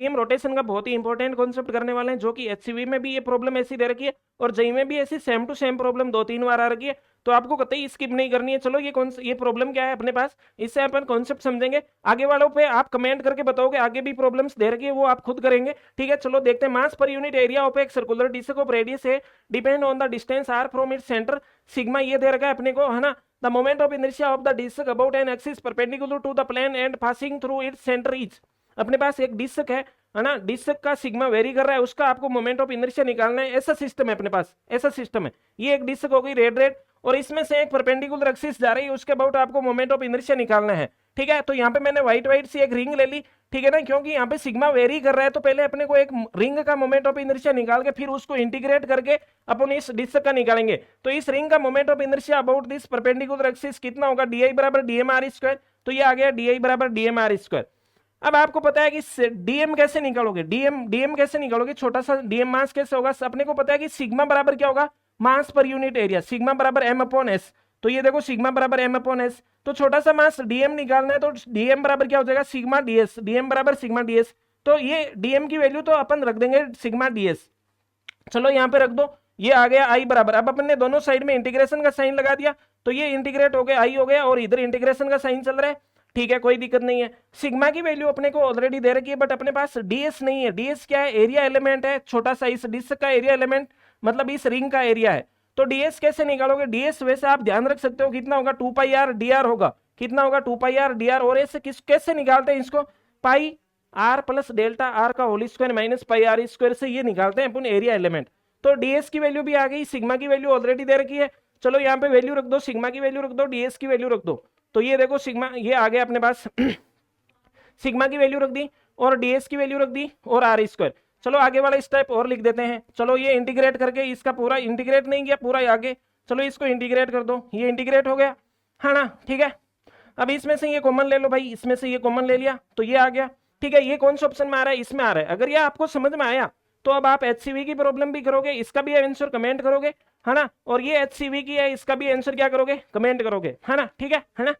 Team rotation का बहुत ही important concept करने वाले हैं, जो कि एचसीवी में भी ये प्रॉब्लम ऐसी दे रखी है और जेई में भी ऐसी सेम टू सेम प्रॉब्लम 2-3 बार आ रखी है। तो आपको कतई स्किप नहीं करनी है। चलो ये प्रॉब्लम क्या है अपने पास, इससे अपन कॉन्सेप्ट समझेंगे। आगे वालों पे आप कमेंट करके बताओगे, आगे भी प्रॉब्लम्स दे रखी है वो आप खुद करेंगे, ठीक है। चलो देखते हैं। Mass per unit area of एक सर्कुलर डिस्क ऑफ रेडियस है depend on the distance r from its centre. Sigma ये दे रखा है अपने को, है ना। The moment of inertia of the disc about an axis perpendicular to the plane and passing through its centre is. अपने पास एक डिस्क है ना, डिस्क का सिग्मा वेरी कर रहा है, उसका आपको मोमेंट ऑफ इनर्शिया निकालना है। ऐसा सिस्टम है अपने पास, ऐसा सिस्टम है। ये एक डिस्क हो गई रेड और इसमें से एक परपेंडिकुलर एक्सिस जा रही है, उसके अबाउट आपको मोमेंट ऑफ इनर्शिया निकालना है, ठीक है। तो यहाँ पे मैंने व्हाइट सी एक रिंग ले ली, ठीक है ना, क्योंकि यहाँ पे सिग्मा वेरी कर रहा है। तो पहले अपने को एक रिंग का मोमेंट ऑफ इनर्शिया निकाल के फिर उसको इंटीग्रेट करके अपन इस डिस्क का निकालेंगे। तो इस रिंग का moment of inertia about this perpendicular axis कितना होगा, डी बराबर dmr²। तो ये आ गया डी बराबर dmr²। अब आपको पता है कि डीएम कैसे निकालोगे, डीएम कैसे निकालोगे, छोटा सा डीएम मास कैसे होगा। अपने को पता है कि सिग्मा बराबर क्या होगा, मास पर यूनिट एरिया, सिग्मा बराबर m/s। तो ये देखो सिग्मा बराबर m/s। तो छोटा सा मास डीएम निकालना है, तो डीएम बराबर क्या हो जाएगा, सिग्मा डीएस। डीएम बराबर सिग्मा डीएस। तो ये डीएम की वैल्यू तो अपन रख देंगे सिग्मा डीएस। चलो यहाँ पे रख दो, ये आ गया आई बराबर। अब अपन ने दोनों साइड में इंटीग्रेशन का साइन लगा दिया, तो ये इंटीग्रेट हो गया आई हो गया, और इधर इंटीग्रेशन का साइन चल रहा है, ठीक है, कोई दिक्कत नहीं है। सिग्मा की वैल्यू अपने को ऑलरेडी दे रखी है, बट अपने पास डीएस नहीं है। डीएस क्या है, एरिया एलिमेंट है, छोटा सा इस डिस्क का एरिया एलिमेंट, मतलब इस रिंग का एरिया है। तो डीएस कैसे निकालोगे, डीएस वैसे आप ध्यान रख सकते हो कितना होगा, 2πr dr होगा। कितना होगा, 2πr dr। और ऐसे कैसे निकालते हैं इसको, pi r plus delta r का whole square minus pi r square से ये निकालते हैं अपन एरिया एलिमेंट। तो डीएस की वैल्यू भी आ गई, सिग्मा की वैल्यू ऑलरेडी दे रखी है। चलो यहाँ पे वैल्यू रख दो, सिग्मा की वैल्यू रख दो, डीएस की वैल्यू रख दो। तो ये देखो सिग्मा ये आ गया अपने पास सिग्मा की वैल्यू रख दी और डीएस की वैल्यू रख दी और r²। चलो आगे वाला स्टेप और लिख देते हैं। चलो ये इंटीग्रेट करके इसका पूरा इंटीग्रेट नहीं किया, पूरा आगे चलो इसको इंटीग्रेट कर दो, ये इंटीग्रेट हो गया, है ना, ठीक है। अब इसमें से ये कॉमन ले लो भाई, इसमें से ये कॉमन ले लिया तो ये आ गया, ठीक है। ये कौन से ऑप्शन में आ रहा है, इसमें आ रहा है। अगर ये आपको समझ में आया तो अब आप एचसीवी की प्रॉब्लम भी करोगे, इसका भी आंसर कमेंट करोगे, है ना। और ये एचसीवी की है, इसका भी आंसर क्या करोगे, कमेंट करोगे, है ना, ठीक है ना।